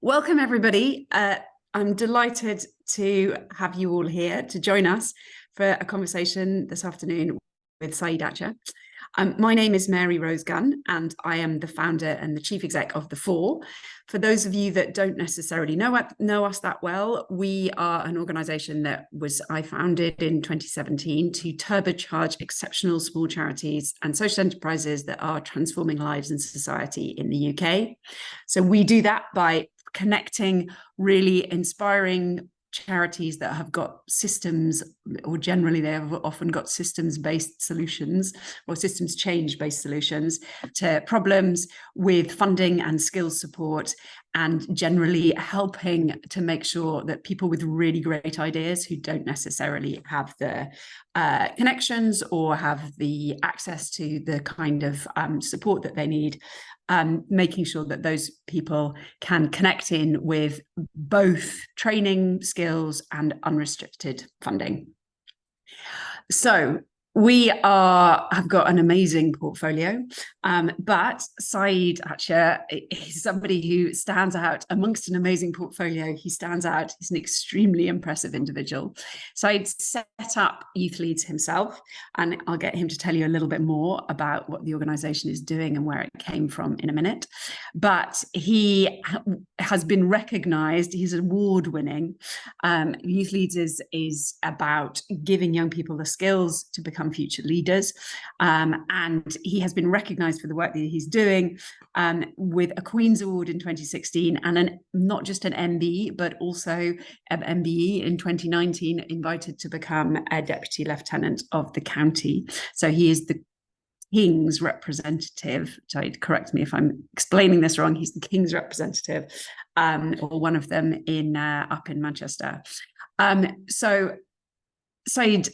Welcome, everybody. I'm delighted to have you all here to join us for a conversation this afternoon with Saeed Atcha. My name is Mary Rose Gunn, and I am the founder and the chief exec of the Fore. For those of you that don't necessarily know us that well, we are an organisation that I founded in 2017 to turbocharge exceptional small charities and social enterprises that are transforming lives and society in the UK. So we do that by connecting really inspiring charities that have got systems, or generally they have often got systems-based solutions or systems change-based solutions to problems, with funding and skills support, and generally helping to make sure that people with really great ideas who don't necessarily have the connections or have the access to the kind of support that they need, making sure that those people can connect in with both training, skills, and unrestricted funding. So we have got an amazing portfolio, but Saeed Atcha is somebody who stands out amongst an amazing portfolio. He stands out. He's an extremely impressive individual. Saeed set up Youth Leads himself, and I'll get him to tell you a little bit more about what the organisation is doing and where it came from in a minute. But he has been recognised. He's award-winning. Youth Leads is about giving young people the skills to become future leaders, and he has been recognised for the work that he's doing, with a Queen's Award in 2016 and not just an MBE but also an MBE in 2019, invited to become a Deputy Lieutenant of the county. So he is the King's representative. So correct me if I'm explaining this wrong. He's the King's representative, or one of them up in Manchester. So Saeed,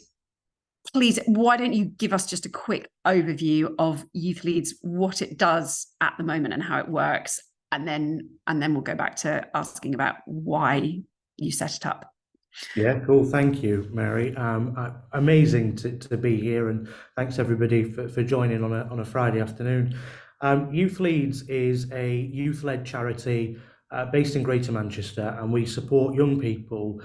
please, why don't you give us just a quick overview of Youth Leads, what it does at the moment and how it works, and then we'll go back to asking about why you set it up. Yeah, cool. Thank you, Mary. Amazing to be here, and thanks everybody for joining on a Friday afternoon. Youth Leads is a youth-led charity based in Greater Manchester, and we support young people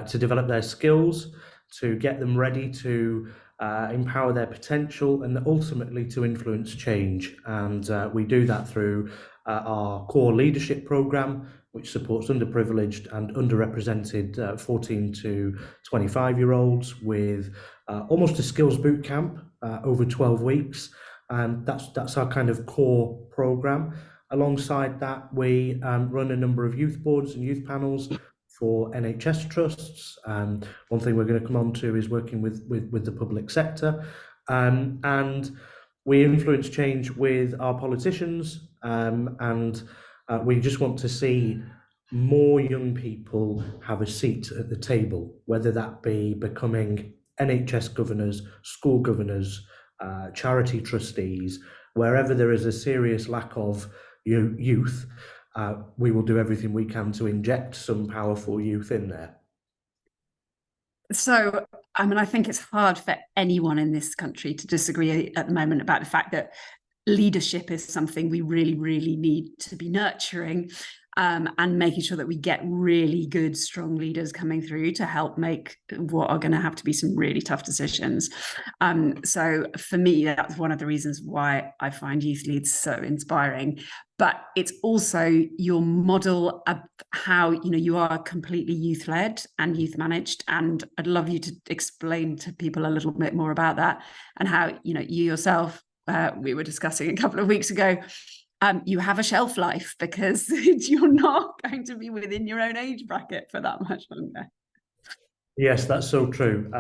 to develop their skills, to get them ready to empower their potential, and ultimately to influence change. And we do that through our core leadership program, which supports underprivileged and underrepresented 14 to 25-year-olds with almost a skills boot camp over 12 weeks. And that's our kind of core program. Alongside that, we run a number of youth boards and youth panels for NHS trusts. One thing we're going to come on to is working with the public sector. And we influence change with our politicians, and we just want to see more young people have a seat at the table, whether that be becoming NHS governors, school governors, charity trustees. Wherever there is a serious lack of youth, we will do everything we can to inject some powerful youth in there. So, I mean, I think it's hard for anyone in this country to disagree at the moment about the fact that leadership is something we really, really need to be nurturing, and making sure that we get really good, strong leaders coming through to help make what are going to have to be some really tough decisions. So for me, that's one of the reasons why I find Youth Leads so inspiring. But it's also your model of how, you are completely youth-led and youth-managed. And I'd love you to explain to people a little bit more about that, and how, you yourself, we were discussing a couple of weeks ago, you have a shelf life because you're not going to be within your own age bracket for that much longer. Yes, that's so true.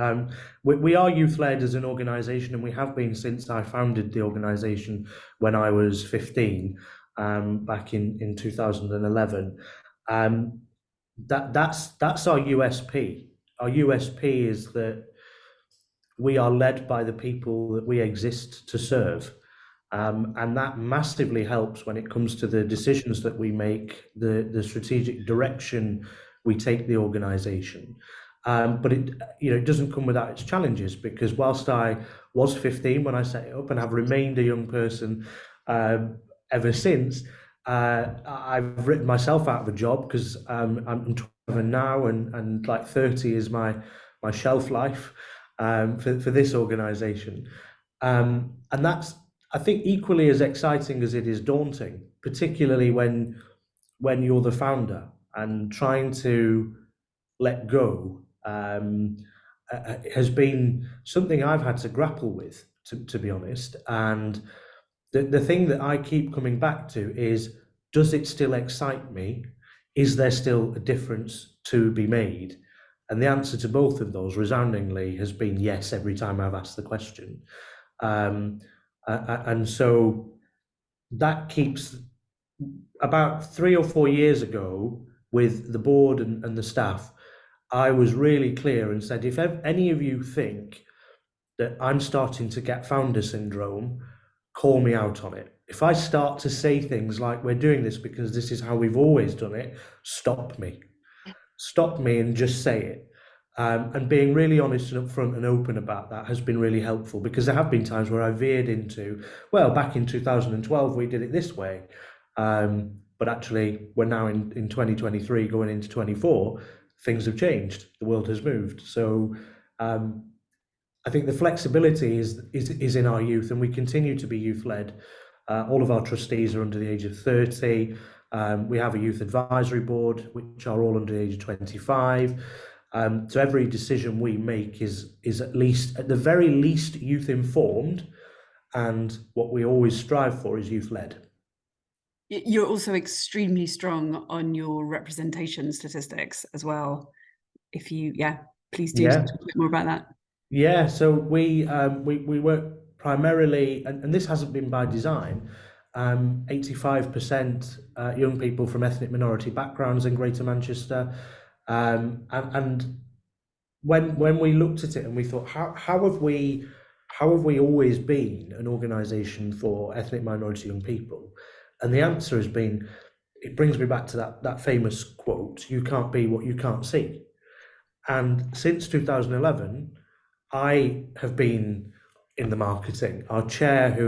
We are youth-led as an organisation, and we have been since I founded the organisation when I was 15, back in 2011. That's our USP. Our USP is that we are led by the people that we exist to serve. And that massively helps when it comes to the decisions that we make, the strategic direction we take the organisation. But it doesn't come without its challenges, because whilst I was 15 when I set it up and have remained a young person ever since, I've written myself out of a job because I'm 27 now, and like 30 is my shelf life for this organization. And that's, I think, equally as exciting as it is daunting, particularly when you're the founder and trying to let go has been something I've had to grapple with, to be honest. And the thing that I keep coming back to is, does it still excite me? Is there still a difference to be made? And the answer to both of those resoundingly has been yes every time I've asked the question. Um, and so that keeps, about 3 or 4 years ago, with the board and the staff, I was really clear and said, if any of you think that I'm starting to get founder syndrome, call me out on it. If I start to say things like, we're doing this because this is how we've always done it, stop me. Stop me and just say it. And being really honest and upfront and open about that has been really helpful, because there have been times where I veered into, well, back in 2012, we did it this way. But actually, we're now in 2023 going into 24, things have changed, the world has moved. So I think the flexibility is in our youth, and we continue to be youth led. All of our trustees are under the age of 30. We have a youth advisory board, which are all under the age of 25. So every decision we make is at least, at the very least, youth informed, and what we always strive for is youth led. You're also extremely strong on your representation statistics as well. If you, yeah, please do Yeah. talk a bit more about that. Yeah, so we work primarily, and this hasn't been by design. 85% young people from ethnic minority backgrounds in Greater Manchester, and when we looked at it and we thought, how have we always been an organisation for ethnic minority young people? And the answer has been, it brings me back to that famous quote: "You can't be what you can't see." And since 2011, I have been in the marketing. Our chair, who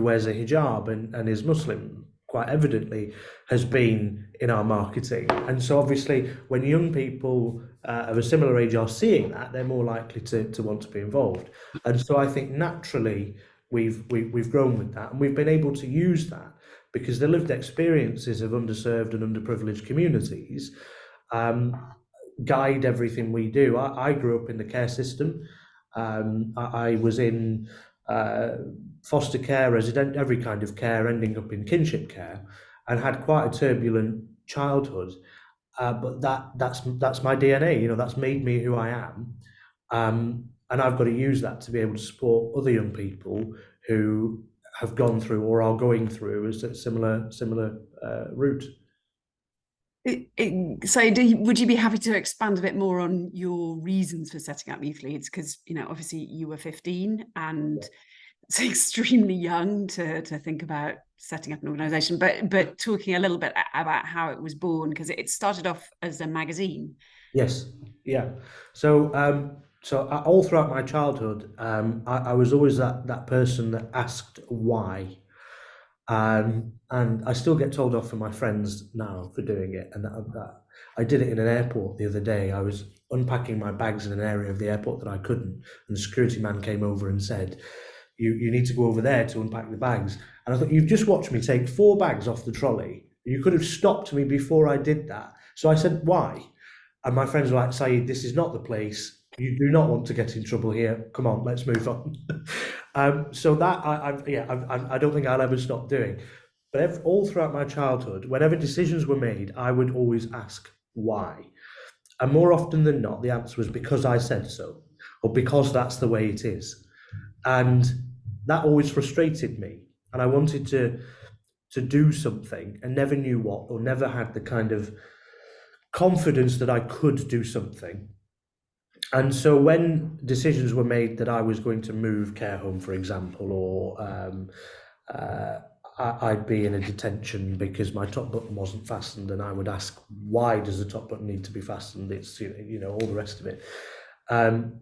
wears a hijab and is Muslim, quite evidently has been in our marketing. And so obviously, when young people of a similar age are seeing that, they're more likely to want to be involved. And so I think naturally we've grown with that, and we've been able to use that because the lived experiences of underserved and underprivileged communities guide everything we do. I grew up in the care system. I was in foster care, resident, every kind of care, ending up in kinship care, and had quite a turbulent childhood. But that's my DNA. You know, that's made me who I am, and I've got to use that to be able to support other young people who have gone through or are going through a similar route. So would you be happy to expand a bit more on your reasons for setting up youth leads? Because, you know, obviously you were 15 and it's extremely young to think about setting up an organization, but talking a little bit about how it was born, because it started off as a magazine. Yes, yeah. So all throughout my childhood, I was always that person that asked why. And I still get told off from my friends now for doing it. And I did it in an airport the other day. I was unpacking my bags in an area of the airport that I couldn't, and the security man came over and said, "You need to go over there to unpack the bags." And I thought, you've just watched me take 4 bags off the trolley. You could have stopped me before I did that. So I said, "Why?" And my friends were like, "Saeed, this is not the place. You do not want to get in trouble here. Come on, let's move on." So that I don't think I'll ever stop doing. But all throughout my childhood, whenever decisions were made, I would always ask why. And more often than not, the answer was because I said so, or because that's the way it is. And that always frustrated me. And I wanted to do something and never knew what, or never had the kind of confidence that I could do something. And so when decisions were made that I was going to move care home, for example, or I'd be in a detention because my top button wasn't fastened, and I would ask, why does the top button need to be fastened? It's, you know, all the rest of it. And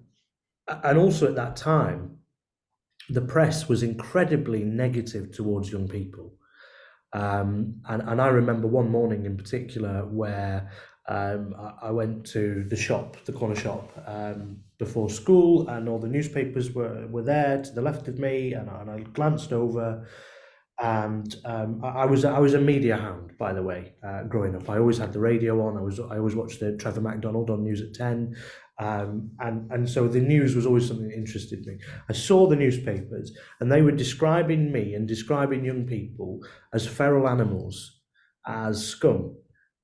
also at that time, the press was incredibly negative towards young people. And I remember one morning in particular where I went to the shop, the corner shop, before school, and all the newspapers were there to the left of me, and I glanced over, and I was a media hound, by the way. Growing up, I always had the radio on. I always watched the Trevor McDonald on News at 10, and so the news was always something that interested me. I saw the newspapers, and they were describing me and describing young people as feral animals, as scum,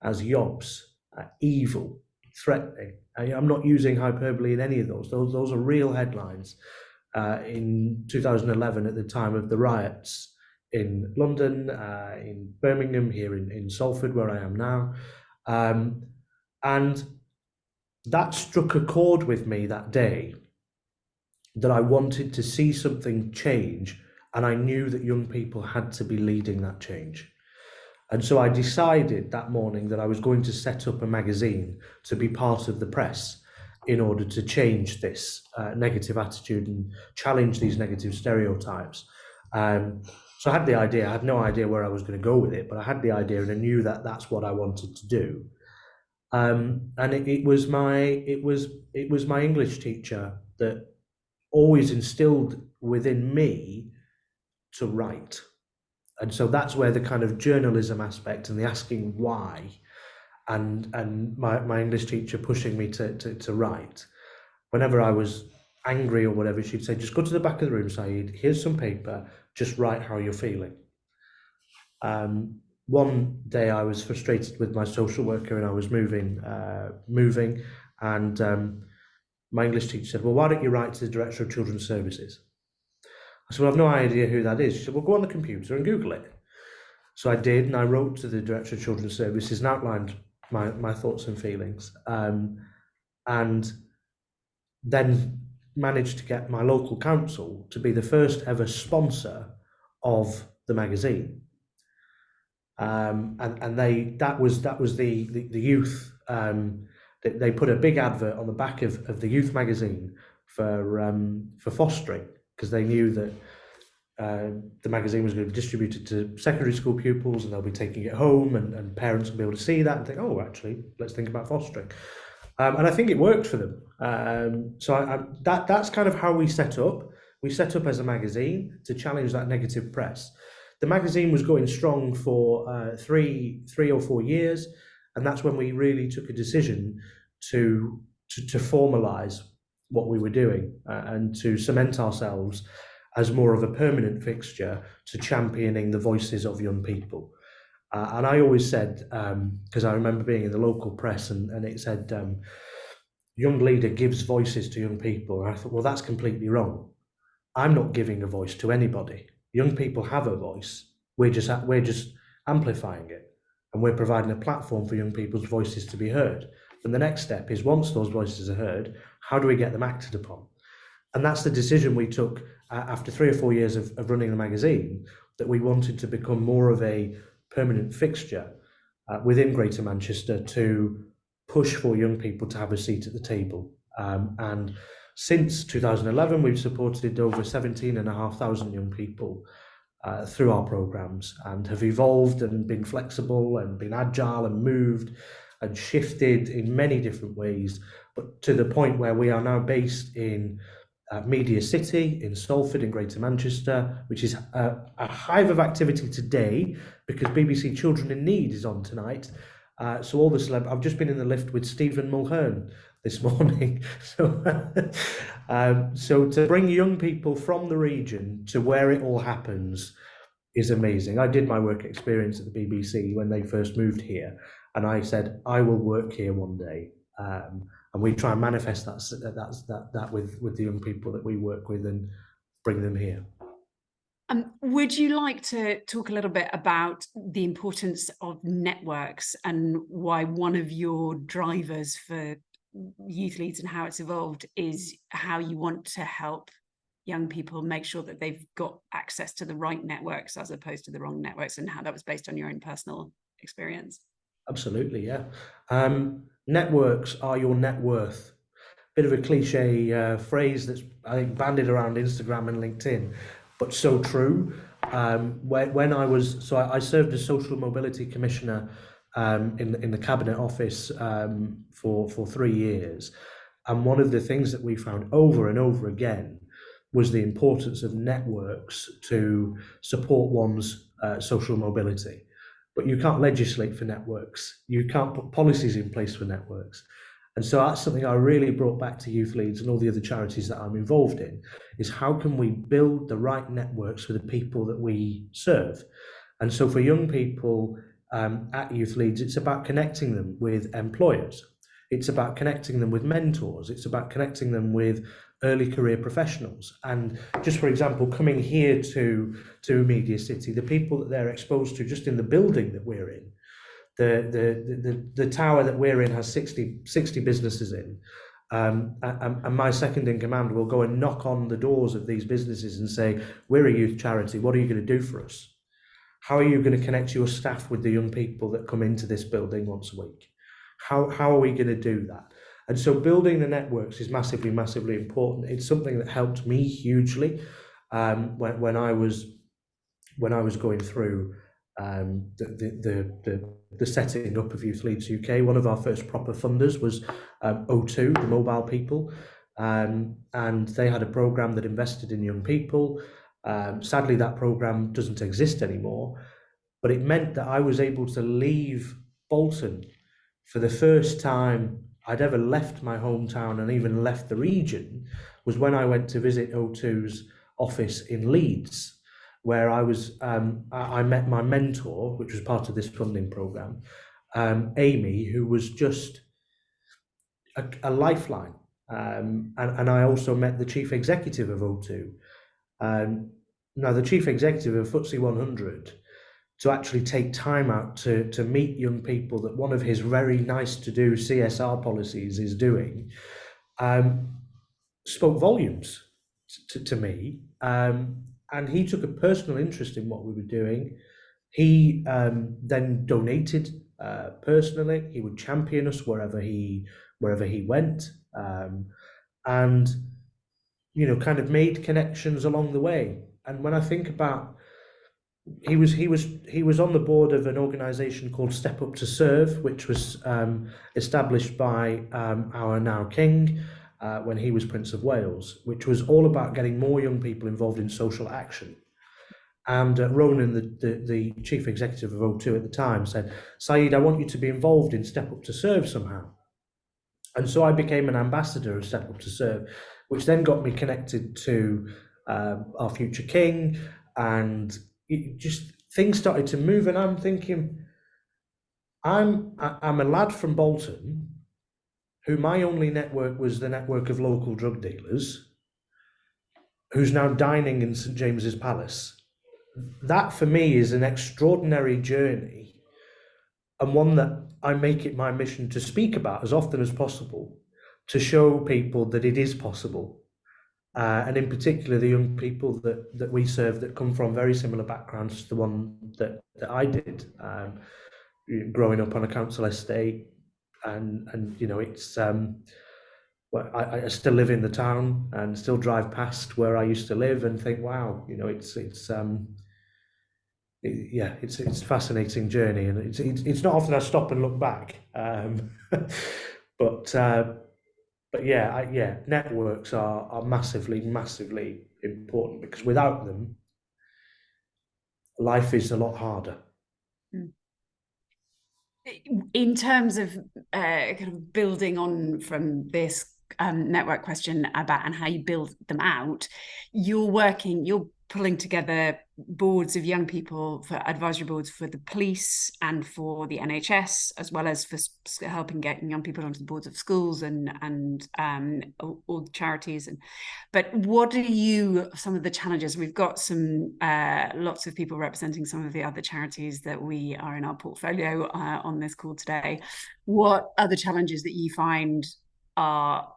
as yobs, evil, threatening. I'm not using hyperbole in any of those. Those are real headlines. In 2011, at the time of the riots in London, in Birmingham, here in Salford, where I am now. And that struck a chord with me that day, that I wanted to see something change, and I knew that young people had to be leading that change. And so I decided that morning that I was going to set up a magazine to be part of the press in order to change this negative attitude and challenge these negative stereotypes. So I had the idea. I had no idea where I was going to go with it, but I had the idea, and I knew that that's what I wanted to do. And it was my English teacher that always instilled within me to write. And so that's where the kind of journalism aspect and the asking why, and my English teacher pushing me to write. Whenever I was angry or whatever, she'd say, just go to the back of the room, Saeed, here's some paper, just write how you're feeling. One day I was frustrated with my social worker, and I was moving, and my English teacher said, well, why don't you write to the Director of Children's Services? I said, well, I've no idea who that is. She said, well, go on the computer and Google it. So I did, and I wrote to the Director of Children's Services and outlined my thoughts and feelings, and then managed to get my local council to be the first ever sponsor of the magazine. And that was the youth. They put a big advert on the back of the youth magazine for fostering, because they knew that the magazine was going to be distributed to secondary school pupils, and they'll be taking it home, and parents will be able to see that and think, oh, actually, let's think about fostering. And I think it worked for them. So that's kind of how we set up. We set up as a magazine to challenge that negative press. The magazine was going strong for 3 or 4 years, and that's when we really took a decision to formalise what we were doing, and to cement ourselves as more of a permanent fixture to championing the voices of young people. And I always said, because I remember being in the local press, and it said, young leader gives voices to young people. And I thought, well, that's completely wrong. I'm not giving a voice to anybody. Young people have a voice. We're just amplifying it, and we're providing a platform for young people's voices to be heard. And the next step is, once those voices are heard, how do we get them acted upon? And that's the decision we took after 3 or 4 years of running the magazine, that we wanted to become more of a permanent fixture within Greater Manchester to push for young people to have a seat at the table. And since 2011, we've supported over 17,500 young people through our programs, and have evolved and been flexible and been agile and moved and shifted in many different ways, but to the point where we are now based in Media City, in Salford, in Greater Manchester, which is a hive of activity today, because BBC Children in Need is on tonight. So all the I've just been in the lift with Stephen Mulhern this morning. So to bring young people from the region to where it all happens is amazing. I did my work experience at the BBC when they first moved here, and I said, I will work here one day. And we try and manifest that with the young people that we work with, and bring them here. Would you like to talk a little bit about the importance of networks, and why one of your drivers for Youth Leads and how it's evolved is how you want to help young people make sure that they've got access to the right networks as opposed to the wrong networks, and how that was based on your own personal experience? Absolutely, yeah. Networks are your net worth. Bit of a cliche phrase that's, I think, bandied around Instagram and LinkedIn, but so true. when I was, so I served as Social Mobility Commissioner in the Cabinet Office for 3 years. And one of the things that we found over and over again was the importance of networks to support one's social mobility. But you can't legislate for networks. You can't put policies in place for networks. And so that's something I really brought back to Youth Leads and all the other charities that I'm involved in, is how can we build the right networks for the people that we serve? And so for young people at Youth Leads, it's about connecting them with employers. It's about connecting them with mentors. It's about connecting them with early career professionals. And just for example, coming here to Media City, the people that they're exposed to just in the building that we're in, the tower that we're in has 60 businesses in. And my second in command will go and knock on the doors of these businesses and say, we're a youth charity, what are you going to do for us? How are you going to connect your staff with the young people that come into this building once a week? How are we going to do that? And so building the networks is massively, massively important. It's something that helped me hugely when I was going through the setting up of Youth Leads UK. One of our first proper funders was O2, the mobile people, and they had a programme that invested in young people. Sadly, that programme doesn't exist anymore, but it meant that I was able to leave Bolton for the first time I'd ever left my hometown and even left the region, was when I went to visit O2's office in Leeds, where I met my mentor, which was part of this funding programme, Amy, who was just a lifeline. And I also met the chief executive of O2. Now, the chief executive of FTSE 100, to actually take time out to meet young people that one of his very nice to do CSR policies is doing, spoke volumes to me. And he took a personal interest in what we were doing. He then donated personally. He would champion us wherever he went, and kind of made connections along the way. And when I think about, he was on the board of an organisation called Step Up to Serve, which was established by our now King when he was Prince of Wales, which was all about getting more young people involved in social action. And Ronan, the chief executive of O2 at the time, said, Saeed, I want you to be involved in Step Up to Serve somehow. And so I became an ambassador of Step Up to Serve, which then got me connected to our future King, and just things started to move. And I'm thinking, I'm a lad from Bolton, who my only network was the network of local drug dealers, who's now dining in St James's Palace. That for me is an extraordinary journey, and one that I make it my mission to speak about as often as possible, to show people that it is possible. And in particular, the young people that we serve that come from very similar backgrounds to the one that I did, growing up on a council estate, and it's well, I still live in the town and still drive past where I used to live and think, wow, it's a fascinating journey, and it's not often I stop and look back, but yeah, networks are massively, massively important, because without them, life is a lot harder. In terms of kind of building on from this network question about and how you build them out, you're pulling together boards of young people, for advisory boards for the police and for the NHS, as well as for helping getting young people onto the boards of schools and all the charities. But what are some of the challenges? We've got some lots of people representing some of the other charities that we are in our portfolio on this call today. What are the challenges that you find are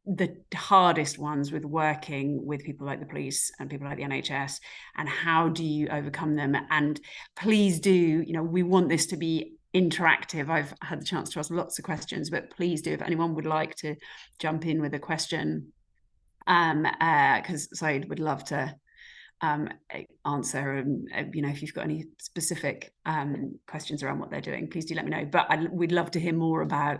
the hardest ones with working with people like the police and people like the NHS, and how do you overcome them? And please do, we want this to be interactive. I've had the chance to ask lots of questions, but please do, if anyone would like to jump in with a question, because Saeed would love to answer. And if you've got any specific questions around what they're doing, please do let me know. But we'd love to hear more about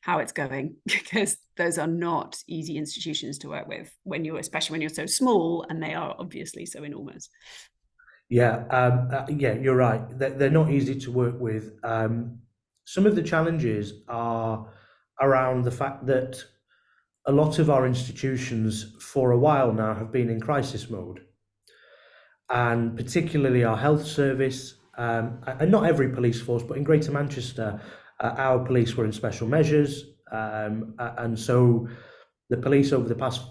how it's going, because those are not easy institutions to work with especially when you're so small, and they are obviously so enormous. Yeah, you're right. They're not easy to work with. Some of the challenges are around the fact that a lot of our institutions for a while now have been in crisis mode, and particularly our health service, and not every police force, but in Greater Manchester, our police were in special measures, and so the police over the past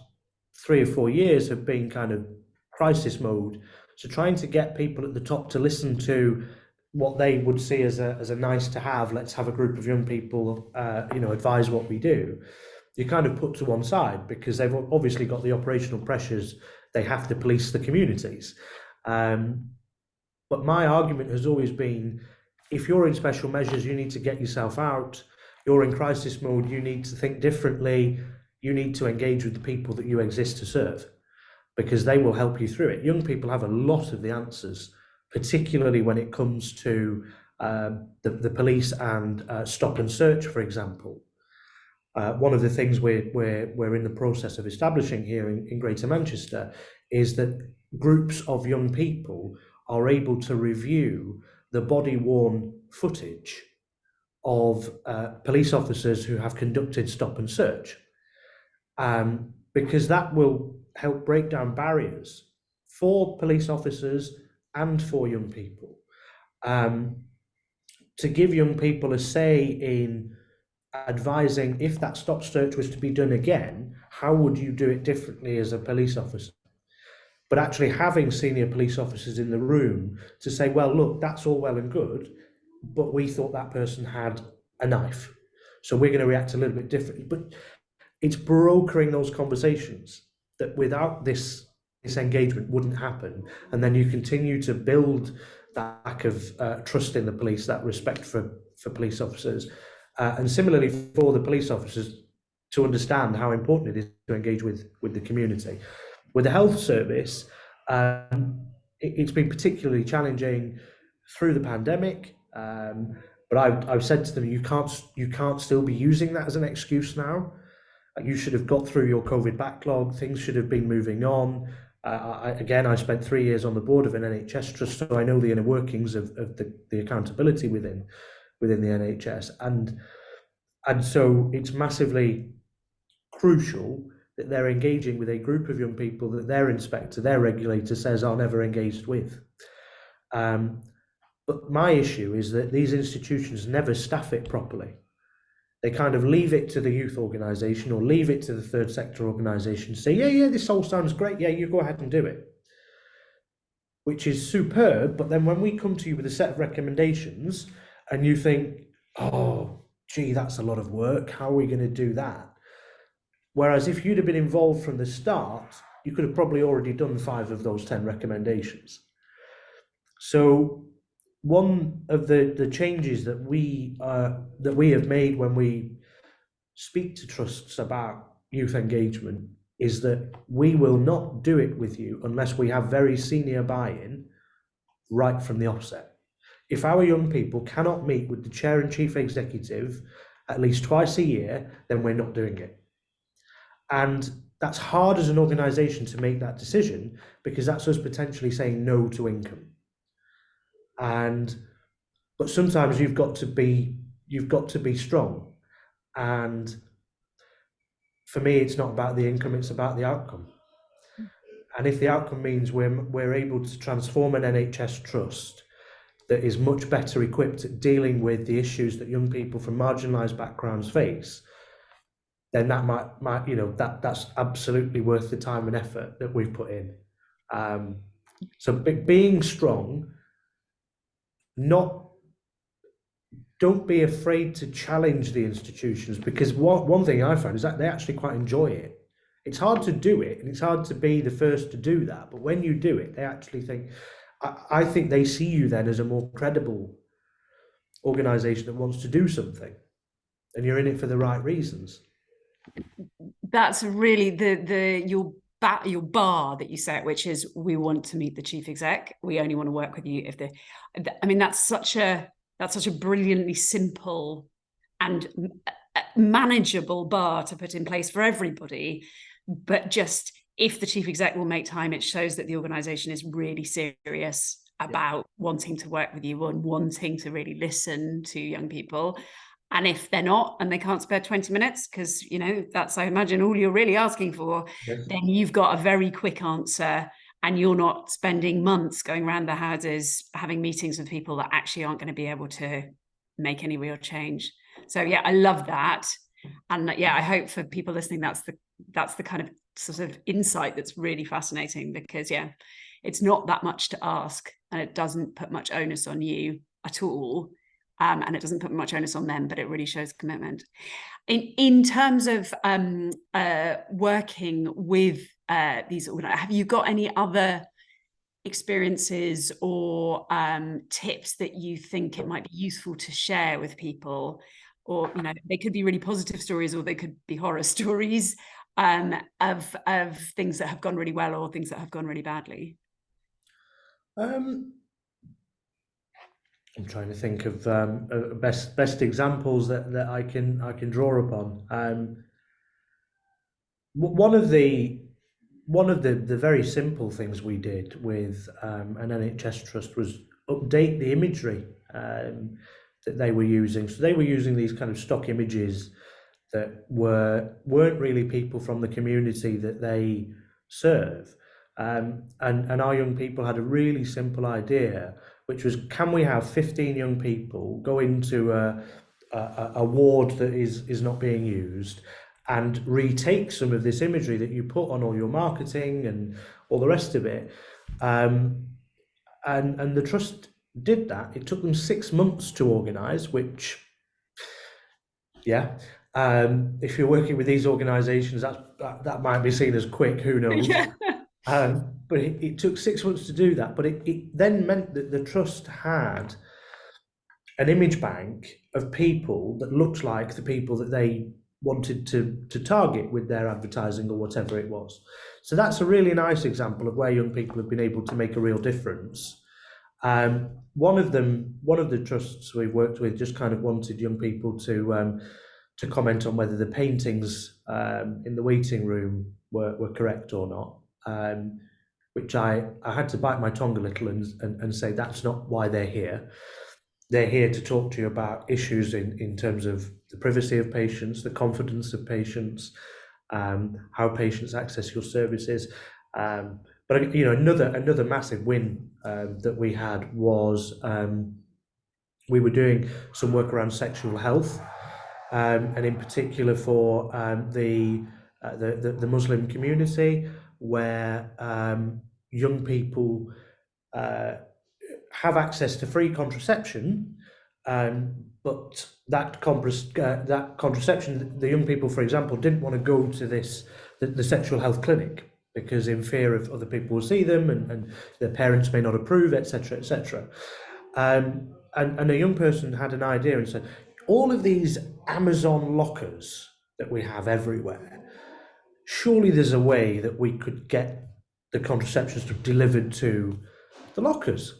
3 or 4 years have been kind of crisis mode. So trying to get people at the top to listen to what they would see as a nice to have, let's have a group of young people, advise what we do, you kind of put to one side, because they've obviously got the operational pressures. They have to police the communities. But my argument has always been, if you're in special measures, you need to get yourself out. You're in crisis mode, you need to think differently. You need to engage with the people that you exist to serve, because they will help you through it. Young people have a lot of the answers, particularly when it comes to the police and stop and search, for example. One of the things we're in the process of establishing here in Greater Manchester is that groups of young people are able to review the body-worn footage of police officers who have conducted stop and search, because that will help break down barriers for police officers and for young people, to give young people a say in advising, if that stop search was to be done again, how would you do it differently as a police officer? But actually having senior police officers in the room to say, well, look, that's all well and good, but we thought that person had a knife, so we're going to react a little bit differently. But it's brokering those conversations that without this engagement wouldn't happen. And then you continue to build that lack of trust in the police, that respect for police officers. And similarly for the police officers to understand how important it is to engage with the community. With the health service, it's been particularly challenging through the pandemic. But I've said to them, you can't still be using that as an excuse now. You should have got through your COVID backlog. Things should have been moving on. I spent 3 years on the board of an NHS trust, so I know the inner workings of the accountability within the NHS, and so it's massively crucial that they're engaging with a group of young people that their inspector, their regulator says are never engaged with. But my issue is that these institutions never staff it properly. They kind of leave it to the youth organisation or leave it to the third sector organisation, say, yeah, this all sounds great, yeah, you go ahead and do it, which is superb. But then when we come to you with a set of recommendations and you think, oh, gee, that's a lot of work, how are we going to do that? Whereas if you'd have been involved from the start, you could have probably already done 5 of those 10 recommendations. So one of the changes that we have made when we speak to trusts about youth engagement is that we will not do it with you unless we have very senior buy-in right from the offset. If our young people cannot meet with the chair and chief executive at least twice a year, then we're not doing it. And that's hard as an organisation to make that decision, because that's us potentially saying no to income. But sometimes you've got to be strong. And for me, it's not about the income, it's about the outcome. And if the outcome means we're able to transform an NHS trust that is much better equipped at dealing with the issues that young people from marginalised backgrounds face, then that might that's absolutely worth the time and effort that we've put in. So being strong, don't be afraid to challenge the institutions, because one thing I found is that they actually quite enjoy it. It's hard to do it, and it's hard to be the first to do that. But when you do it, they actually think, I think they see you then as a more credible organisation that wants to do something, and you're in it for the right reasons. That's really your your bar that you set, which is, we want to meet the chief exec. We only want to work with you if the. I mean, that's such a brilliantly simple and manageable bar to put in place for everybody. But just, if the chief exec will make time, it shows that the organization is really serious about wanting to work with you and wanting to really listen to young people. And if they're not, and they can't spare 20 minutes, because, you know, that's, I imagine, all you're really asking for, then you've got a very quick answer, and you're not spending months going around the houses having meetings with people that actually aren't going to be able to make any real change. So yeah, I love that. And yeah, I hope for people listening, that's the kind of sort of insight that's really fascinating, because yeah, it's not that much to ask, and it doesn't put much onus on you at all. And it doesn't put much onus on them, but it really shows commitment. In terms of working with these, have you got any other experiences or tips that you think it might be useful to share with people? Or, you know, they could be really positive stories, or they could be horror stories of things that have gone really well or things that have gone really badly. I'm trying to think of best examples that I can draw upon. One of the very simple things we did with an NHS trust was update the imagery that they were using. So they were using these kind of stock images that weren't really people from the community that they serve. And our young people had a really simple idea, which was, can we have 15 young people go into a ward that is not being used, and retake some of this imagery that you put on all your marketing and all the rest of it. And the trust did that. It took them 6 months to organise, which, yeah, if you're working with these organisations, that might be seen as quick, who knows? Yeah. But it took 6 months to do that. But it then meant that the trust had an image bank of people that looked like the people that they wanted to target with their advertising or whatever it was. So that's a really nice example of where young people have been able to make a real difference. One of the trusts we've worked with just kind of wanted young people to comment on whether the paintings in the waiting room were correct or not, which I had to bite my tongue a little and say that's not why they're here. They're here to talk to you about issues in terms of the privacy of patients, the confidence of patients, how patients access your services. But you know, another massive win that we had was we were doing some work around sexual health, and in particular for the Muslim community, where young people have access to free contraception, but that contraception, the young people, for example, didn't want to go to the sexual health clinic because in fear of other people will see them and their parents may not approve, etc., etc. And a young person had an idea and said, all of these Amazon lockers that we have everywhere, surely there's a way that we could get the contraceptions delivered to the lockers.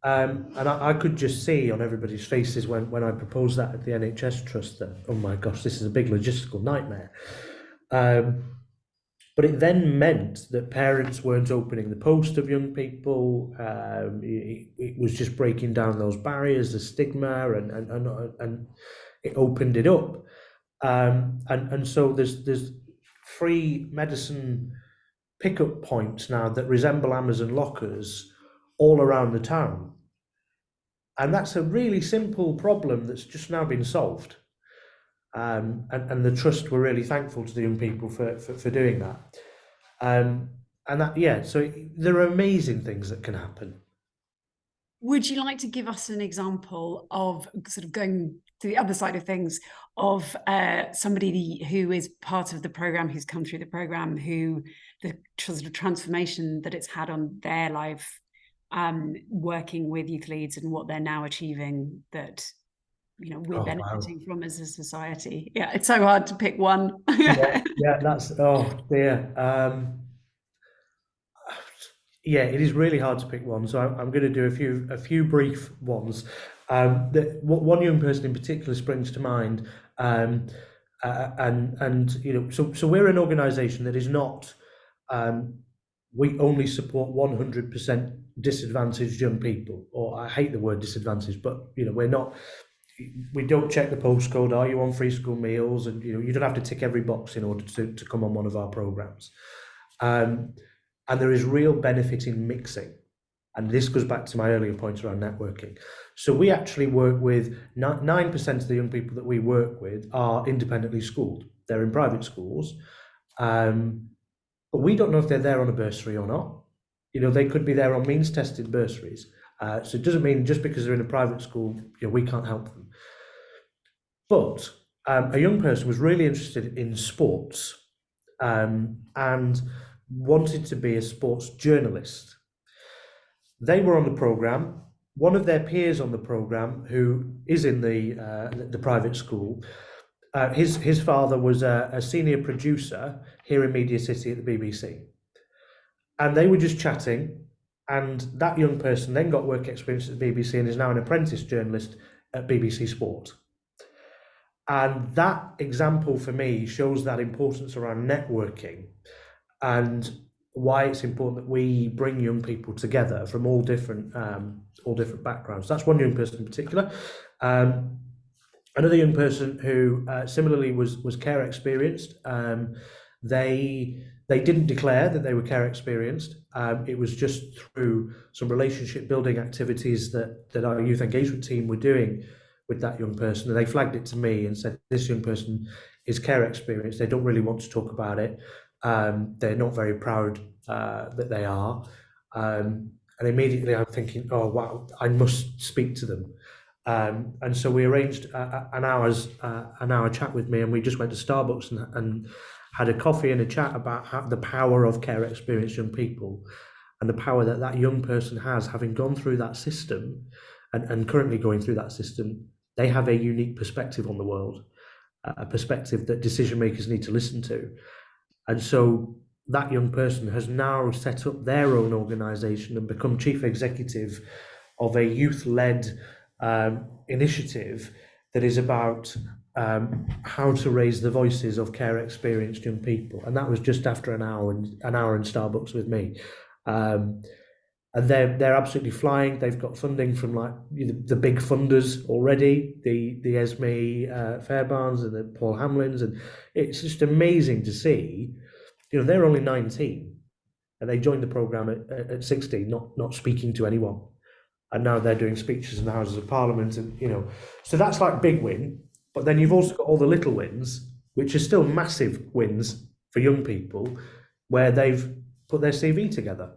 And I could just see on everybody's faces when I proposed that at the NHS Trust that, oh my gosh, this is a big logistical nightmare. But it then meant that parents weren't opening the post of young people. It was just breaking down those barriers, the stigma, and it opened it up. And so there's free medicine pickup points now that resemble Amazon lockers all around the town. And that's a really simple problem that's just now been solved. And the trust were really thankful to the young people for doing that. And that, yeah, so there are amazing things that can happen. Would you like to give us an example of, sort of going to the other side of things, of somebody who is part of the program, who's come through the program, who the sort of transformation that it's had on their life, working with youth leads and what they're now achieving, that we're Oh, wow. benefiting from as a society. Yeah, it's so hard to pick one. Yeah, yeah, oh dear. Yeah, it is really hard to pick one. So I'm going to do a few brief ones. One young person in particular springs to mind, um, and so we're an organisation that is not. Um, we only support 100% disadvantaged young people, or I hate the word disadvantaged, but we're not. We don't check the postcode. Are you on free school meals? And you don't have to tick every box in order to come on one of our programs. Um, and there is real benefit in mixing. And this goes back to my earlier point around networking. So we actually work with 9% of the young people that we work with are independently schooled. They're in private schools, but we don't know if they're there on a bursary or not. They could be there on means tested bursaries. So it doesn't mean just because they're in a private school, we can't help them. But a young person was really interested in sports, and wanted to be a sports journalist. They were on the program. One of their peers on the program, who is in the private school, his father was a senior producer here in Media City at the BBC, and they were just chatting. And that young person then got work experience at the BBC and is now an apprentice journalist at BBC Sport. And that example for me shows that importance around networking and why it's important that we bring young people together from all different backgrounds. That's one young person in particular. Another young person who similarly was care experienced. They didn't declare that they were care experienced. It was just through some relationship building activities that our youth engagement team were doing with that young person, and they flagged it to me and said, this young person is care experienced. They don't really want to talk about it. They're not very proud that they are. And immediately I'm thinking, oh, wow, I must speak to them. And so we arranged an hour chat with me, and we just went to Starbucks and had a coffee and a chat about the power of care experienced young people and the power that young person has, having gone through that system and currently going through that system. They have a unique perspective on the world, a perspective that decision makers need to listen to. And so that young person has now set up their own organisation and become chief executive of a youth-led initiative that is about how to raise the voices of care experienced young people. And that was just after an hour in Starbucks with me. And they're absolutely flying. They've got funding from like the big funders already, the Esme Fairbairns and the Paul Hamlins, and it's just amazing to see. They're only 19, and they joined the program at 16, not speaking to anyone, and now they're doing speeches in the Houses of Parliament, and so that's like big win. But then you've also got all the little wins, which are still massive wins for young people, where they've put their CV together.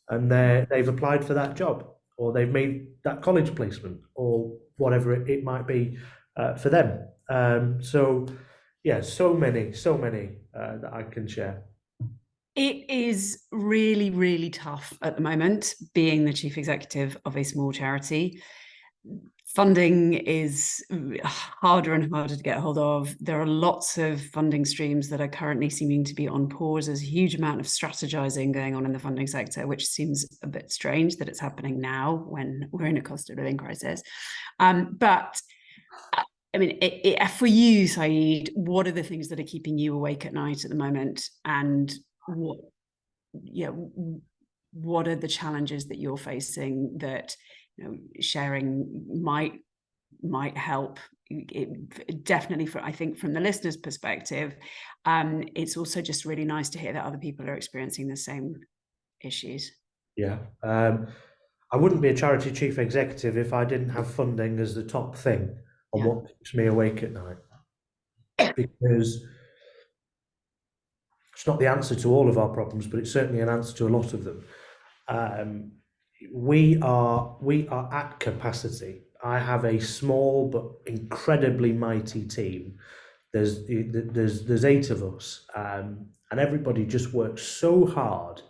And they've applied for that job, or they've made that college placement, or whatever it might be for them. So, yeah, so many that I can share. It is really, really tough at the moment being the chief executive of a small charity. Funding is harder and harder to get hold of. There are lots of funding streams that are currently seeming to be on pause. There's a huge amount of strategizing going on in the funding sector, which seems a bit strange that it's happening now when we're in a cost of living crisis. But I mean, for you, Saeed, what are the things that are keeping you awake at night at the moment? And what are the challenges that you're facing that sharing might help? It definitely, I think from the listener's perspective, it's also just really nice to hear that other people are experiencing the same issues. Yeah. I wouldn't be a charity chief executive if I didn't have funding as the top thing on what keeps me awake at night. Because it's not the answer to all of our problems, but it's certainly an answer to a lot of them. We are at capacity. I have a small but incredibly mighty team. There's 8 of us, and everybody just works so hard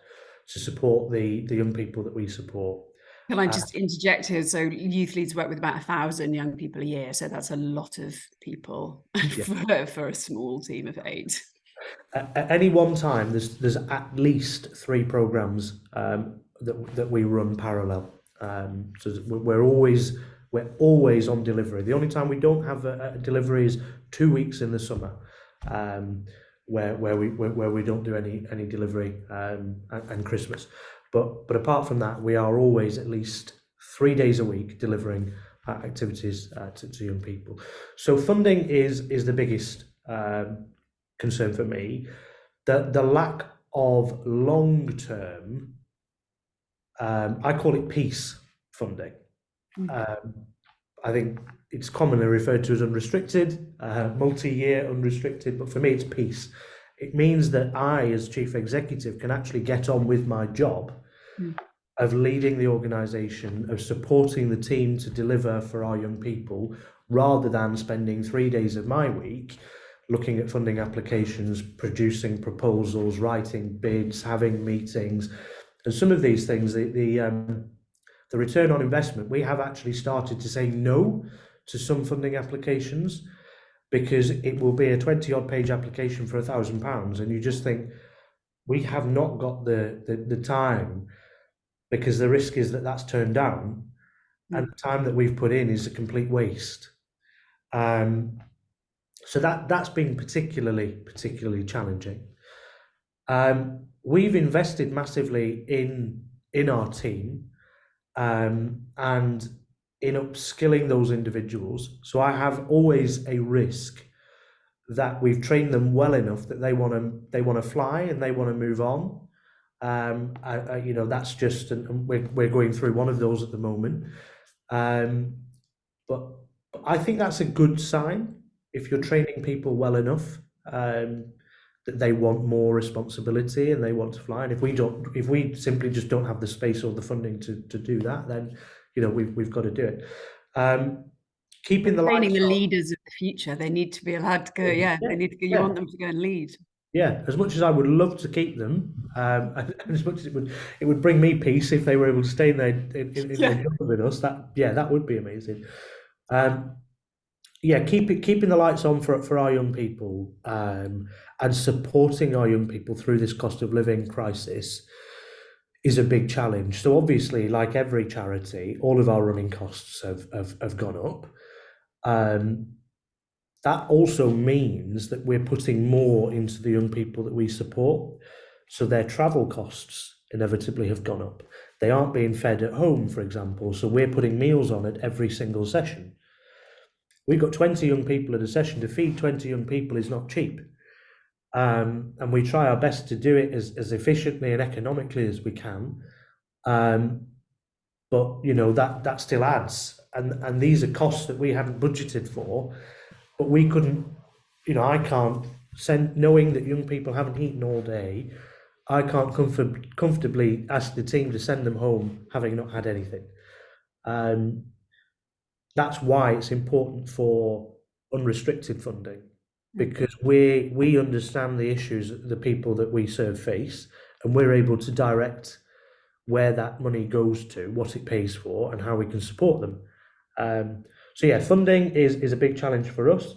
to support the young people that we support. Can I just interject here? So youth leads work with about 1,000 young people a year. So that's a lot of people Yeah. for a small team of 8. At any one time, there's at least 3 programs that we run parallel. So we're always on delivery. The only time we don't have a delivery is 2 weeks in the summer, where we don't do any delivery, and Christmas. But apart from that, we are always at least 3 days a week delivering activities to young people. So funding is the biggest concern for me. The lack of long-term, I call it peace funding. I think it's commonly referred to as unrestricted, multi-year unrestricted, but for me it's peace. It means that I, as chief executive, can actually get on with my job of leading the organisation, of supporting the team to deliver for our young people, rather than spending 3 days of my week looking at funding applications, producing proposals, writing bids, having meetings. And some of these things, the return on investment, we have actually started to say no to some funding applications, because it will be a 20-odd page application for £1,000, and you just think, we have not got the time, because the risk is that that's turned down, and the time that we've put in is a complete waste. So that's been particularly challenging. We've invested massively in our team, and in upskilling those individuals. So I have always a risk that we've trained them well enough that they want to fly and they want to move on. That's just, and we're going through one of those at the moment. But I think that's a good sign if you're training people well enough, that they want more responsibility and they want to fly. And if we simply just don't have the space or the funding to do that, then we've got to do it. Keeping the lights Training the on. leaders of the future, they need to be allowed to go. Yeah, they need to go. You want them to go and lead. Yeah, as much as I would love to keep them, and as much as it would bring me peace if they were able to stay in their job with us. That would be amazing. Keeping the lights on for our young people, and supporting our young people through this cost of living crisis is a big challenge. So obviously, like every charity, all of our running costs have gone up. That also means that we're putting more into the young people that we support. So their travel costs inevitably have gone up. They aren't being fed at home, for example. So we're putting meals on at every single session. We've got 20 young people at a session. To feed 20 young people is not cheap. And we try our best to do it as efficiently and economically as we can. But that still adds. And these are costs that we haven't budgeted for. But we couldn't, I can't send, knowing that young people haven't eaten all day, I can't comfortably ask the team to send them home having not had anything. That's why it's important for unrestricted funding, because we understand the issues that the people that we serve face, and we're able to direct where that money goes to, what it pays for, and how we can support them. Funding is a big challenge for us.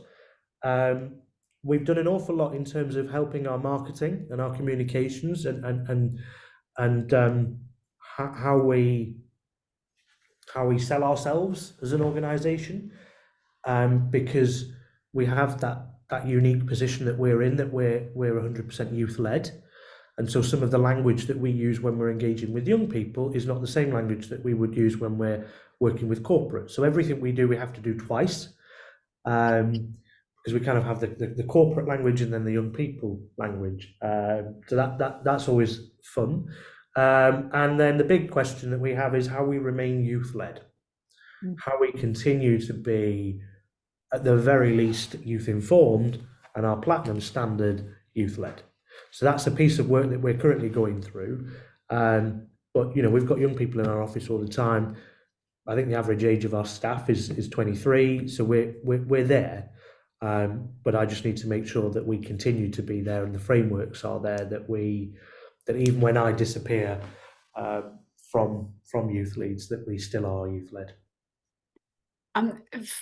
We've done an awful lot in terms of helping our marketing and our communications and how we sell ourselves as an organisation, because we have that unique position that we're in, that we're 100% youth led. And so some of the language that we use when we're engaging with young people is not the same language that we would use when we're working with corporate. So everything we do, we have to do twice, because we kind of have the corporate language and then the young people language. So that's always fun. And then the big question that we have is how we remain youth-led, how we continue to be, at the very least, youth-informed, and our platinum standard youth-led. So that's a piece of work that we're currently going through. But we've got young people in our office all the time. I think the average age of our staff is 23, so we're there. But I just need to make sure that we continue to be there, and the frameworks are there, that even when I disappear from youth leads that we still are youth led.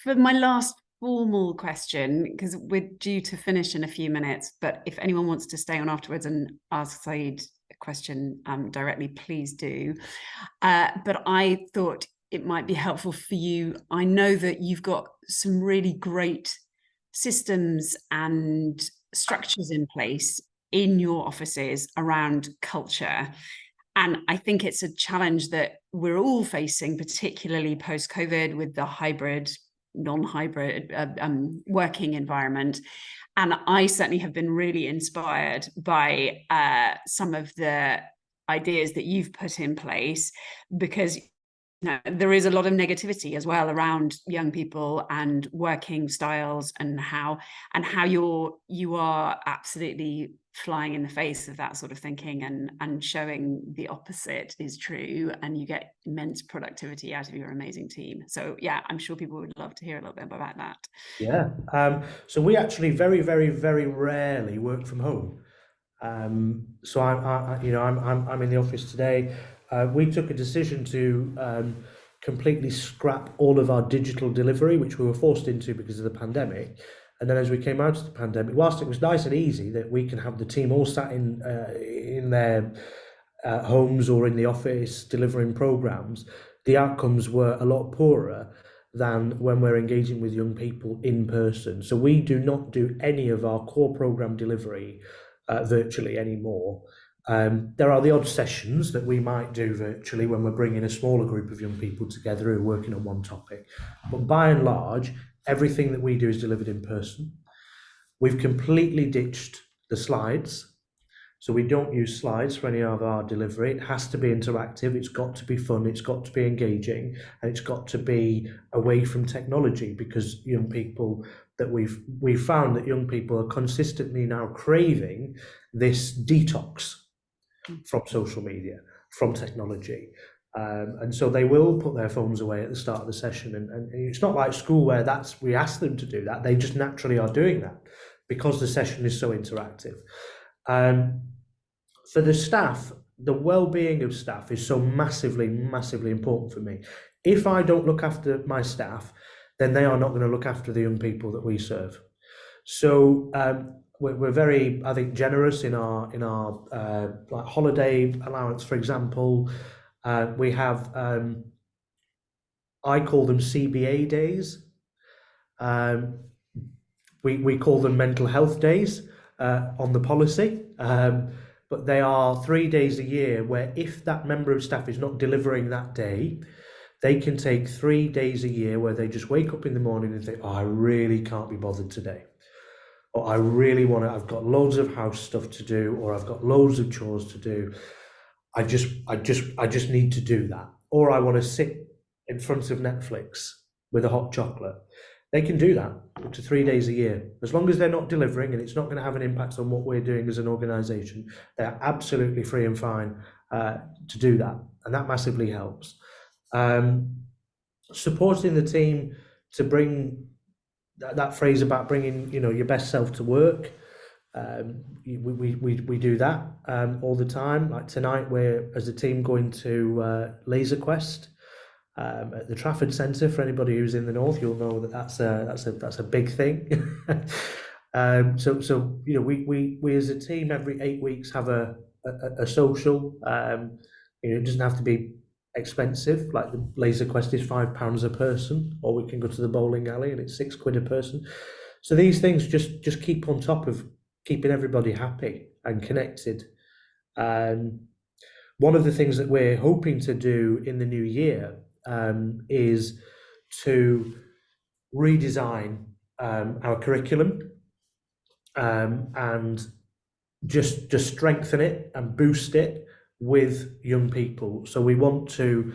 For my last formal question, because we're due to finish in a few minutes, but if anyone wants to stay on afterwards and ask Saeed a question directly, please do. But I thought it might be helpful for you. I know that you've got some really great systems and structures in place in your offices around culture. And I think it's a challenge that we're all facing, particularly post-COVID, with the hybrid, non-hybrid working environment. And I certainly have been really inspired by some of the ideas that you've put in place, because there is a lot of negativity as well around young people and working styles, and how you are absolutely flying in the face of that sort of thinking, and showing the opposite is true, and you get immense productivity out of your amazing team. So yeah, I'm sure people would love to hear a little bit about that. Yeah. So we actually very, very, very rarely work from home. So I'm in the office today. We took a decision to completely scrap all of our digital delivery, which we were forced into because of the pandemic. And then as we came out of the pandemic, whilst it was nice and easy that we can have the team all sat in their homes or in the office delivering programs, the outcomes were a lot poorer than when we're engaging with young people in person. So we do not do any of our core program delivery virtually anymore. There are the odd sessions that we might do virtually when we're bringing a smaller group of young people together who are working on one topic. But by and large, everything that we do is delivered in person. We've completely ditched the slides. So we don't use slides for any of our delivery. It has to be interactive. It's got to be fun. It's got to be engaging, and it's got to be away from technology, because young people that we've found that young people are consistently now craving this detox from social media, from technology. And so they will put their phones away at the start of the session. And it's not like school where we ask them to do that. They just naturally are doing that because the session is so interactive. For the staff, the well-being of staff is so massively, massively important for me. If I don't look after my staff, then they are not going to look after the young people that we serve. So we're very, I think, generous in our like holiday allowance, for example. We have, I call them CBA days. We call them mental health days on the policy. But they are 3 days a year where if that member of staff is not delivering that day, they can take 3 days a year where they just wake up in the morning and think, oh, I really can't be bothered today. Or I really want to, I've got loads of house stuff to do, or I've got loads of chores to do. I just need to do that. Or I want to sit in front of Netflix with a hot chocolate. They can do that up to 3 days a year. As long as they're not delivering and it's not going to have an impact on what we're doing as an organisation, they're absolutely free and fine to do that. And that massively helps. Supporting the team to bring that phrase about bringing, your best self to work. We do that all the time. Like tonight, we're as a team going to Laser Quest at the Trafford Centre. For anybody who's in the north, you'll know that's a big thing. So we as a team every 8 weeks have a social. It doesn't have to be expensive. Like the Laser Quest is £5 a person, or we can go to the bowling alley and it's £6 a person. So these things just keep on top of keeping everybody happy and connected. One of the things that we're hoping to do in the new year is to redesign our curriculum and just strengthen it and boost it with young people. So we want to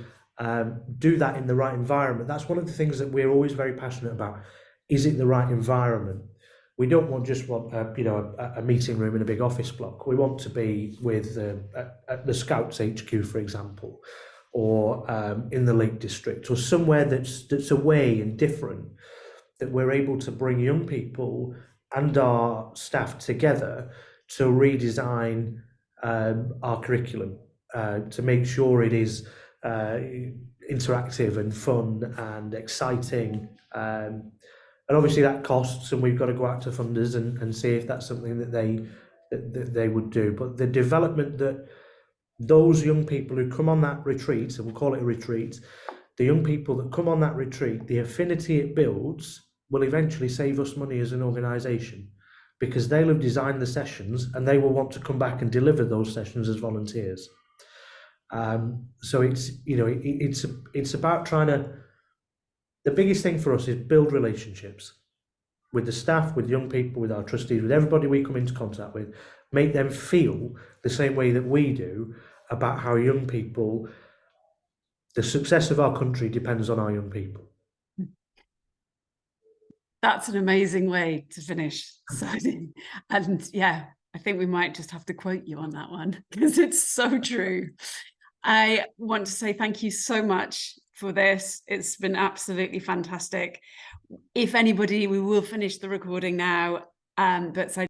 do that in the right environment. That's one of the things that we're always very passionate about. Is it the right environment? We don't want a meeting room in a big office block. We want to be with at the Scouts HQ, for example, or in the Lake District, or somewhere that's away and different, that we're able to bring young people and our staff together to redesign our curriculum to make sure it is interactive and fun and exciting. And obviously that costs, and we've got to go out to funders and see if that's something that they would do. But the development that those young people who come on that retreat, and we'll call it a retreat, the young people that come on that retreat, the affinity it builds will eventually save us money as an organisation, because they'll have designed the sessions and they will want to come back and deliver those sessions as volunteers. So it's about trying to. The biggest thing for us is build relationships with the staff, with young people, with our trustees, with everybody we come into contact with, make them feel the same way that we do about how young people, the success of our country depends on our young people. That's an amazing way to finish. So, and yeah, I think we might just have to quote you on that one because it's so true. I want to say thank you so much for this. It's been absolutely fantastic. If anybody, we will finish the recording now, but so